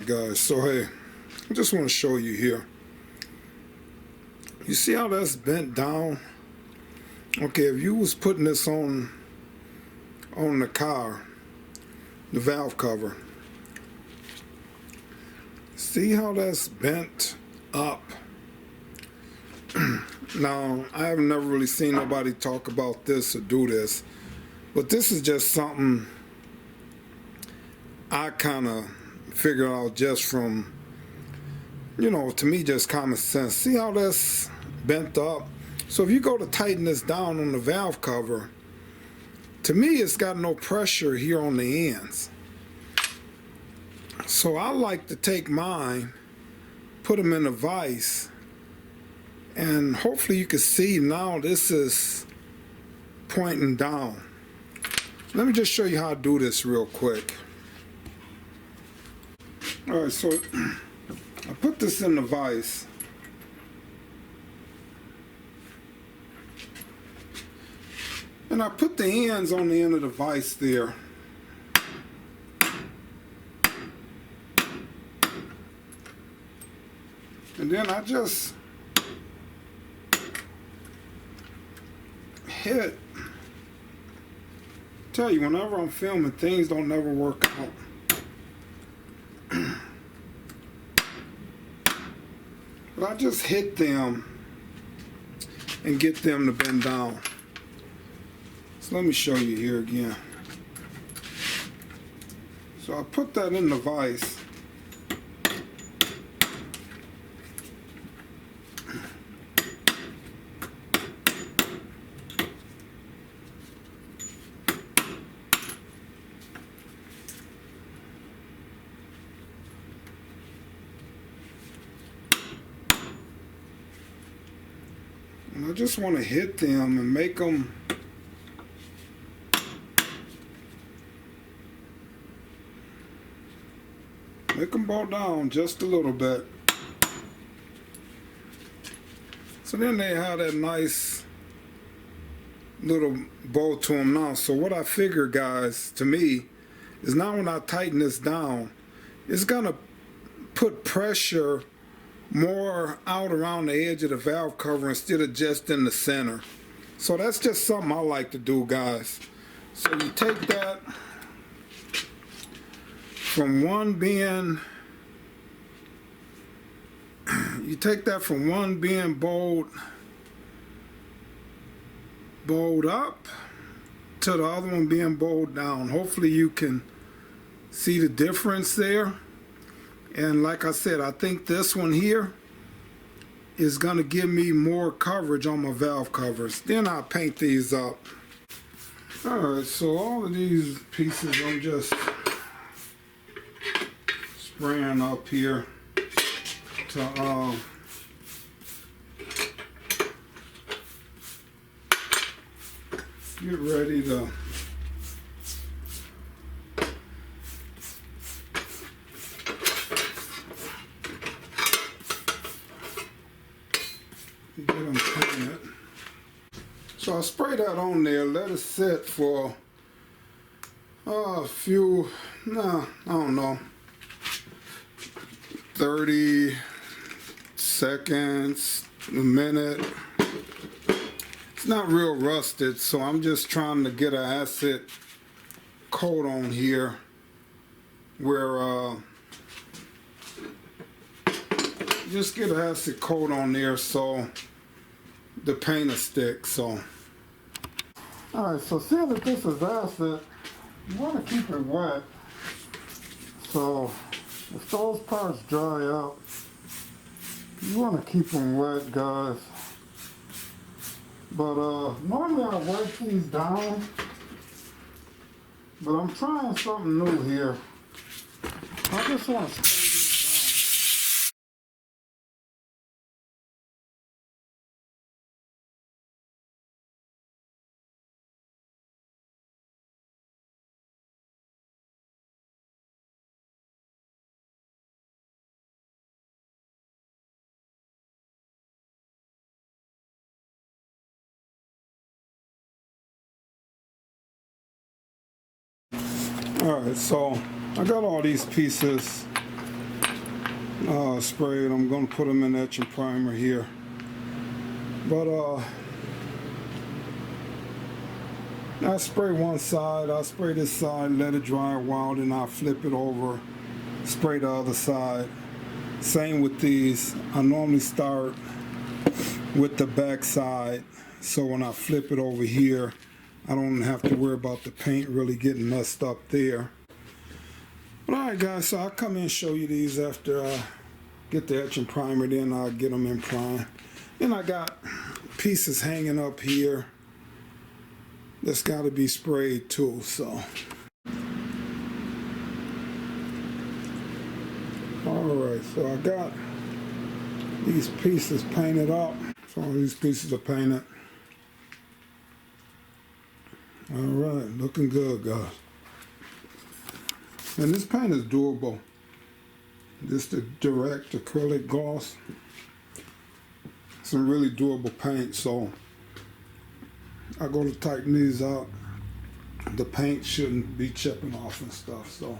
Guys, so hey, I just want to show you here. You see how that's bent down? Okay, if you was putting this on the car, the valve cover, see how that's bent up? Now, I have never really seen nobody talk about this or do this, but this is just something I kind of figured out just from, to me, just common sense. See how that's bent up? So if you go to tighten this down on the valve cover, to me, it's got no pressure here on the ends. So I like to take mine, put them in a vise, and hopefully you can see now this is pointing down. Let me just show you how I do this real quick. Alright, so I put this in the vise. And I put the ends on the end of the vise there. And then I just hit. Tell you, whenever I'm filming, things don't never work out. But I just hit them and get them to bend down. So let me show you here again. So I put that in the vise. And I just want to hit them and make them bow down just a little bit. So then they have that nice little bow to them now. So what I figure, guys, to me, is now when I tighten this down, it's gonna put pressure more out around the edge of the valve cover instead of just in the center. So that's just something I like to do, guys. So you take that from one being bowed up to the other one being bowed down. Hopefully you can see the difference there. And like I said, I think this one here is going to give me more coverage on my valve covers. Then I'll paint these up. Alright, so all of these pieces I'm just spraying up here to get ready to get them painted. So I spray that on there, let it sit for a few, I don't know, 30 seconds, a minute. It's not real rusted, so I'm just trying to get an acid coat on here where just get an acid coat on there so the paint will stick. So alright, so seeing that this is acid, you want to keep it wet. So if those parts dry up, you want to keep them wet, guys. But normally I wipe these down, but I'm trying something new here. I just want to spray these down. Alright, so I got all these pieces sprayed. I'm gonna put them in etching primer here. But I spray one side, I spray this side, let it dry a while, then I flip it over, spray the other side. Same with these. I normally start with the back side, so when I flip it over here, I don't have to worry about the paint really getting messed up there. But alright guys, so I'll come in and show you these after I get the etching primer, then I'll get them in prime. Then I got pieces hanging up here that's got to be sprayed too, so. Alright, so I got these pieces painted up. So all these pieces are painted. Alright, looking good, guys. And this paint is durable. This the direct acrylic gloss. Some really durable paint, so I go to tighten these up. The paint shouldn't be chipping off and stuff, so.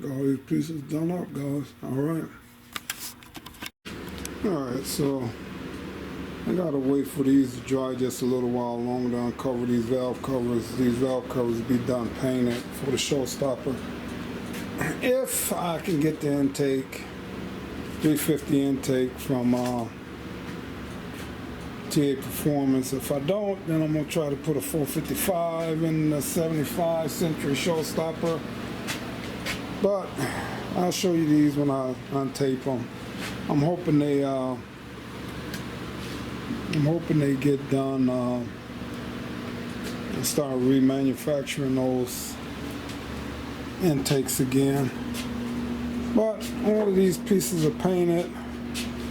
Got all these pieces done up, guys. Alright. Alright, so I gotta wait for these to dry just a little while longer to uncover these valve covers. These valve covers be done painted for the showstopper. If I can get the intake, 350 intake from TA Performance. If I don't, then I'm gonna try to put a 455 in the 75 Century showstopper. But I'll show you these when I untape them. I'm hoping they get done and start remanufacturing those intakes again. But all of these pieces are painted.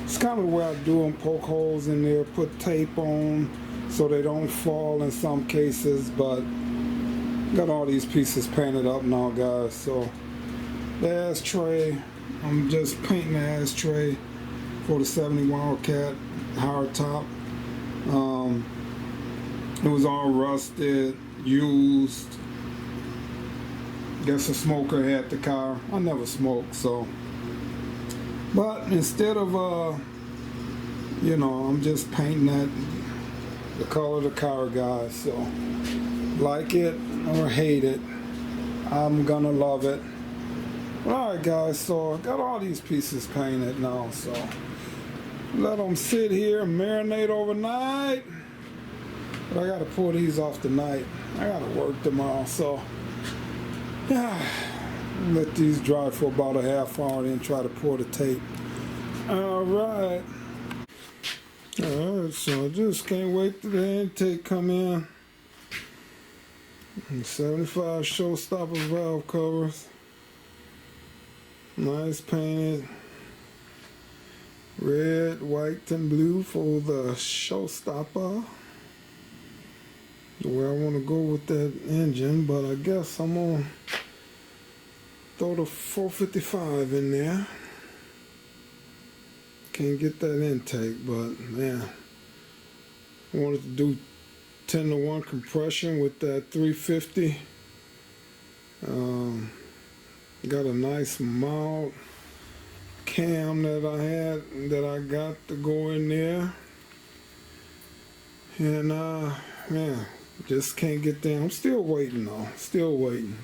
It's kind of the way I do them, poke holes in there, put tape on so they don't fall in some cases, but got all these pieces painted up now, guys. So the ashtray, I'm just painting the ashtray for the 70 Wildcat hard top. It was all rusted, used. Guess a smoker had the car. I never smoked, so. But instead of, you know, I'm just painting that the color of the car, guys. So, like it or hate it, I'm gonna love it. Alright guys, so I got all these pieces painted now, so let them sit here and marinate overnight. But I gotta pull these off tonight. I gotta work tomorrow, so yeah, let these dry for about a half hour, then try to pour the tape. Alright, so I just can't wait till the intake come in. 75 showstopper valve covers. Nice painted. Red, white, and blue for the showstopper. Where I want to go with that engine, but I guess I'm gonna throw the 455 in there. Can't get that intake, but man, I wanted to do 10-to-1 compression with that 350. Got a nice mild cam that I got to go in there, and man, just can't get there. I'm still waiting though, still waiting.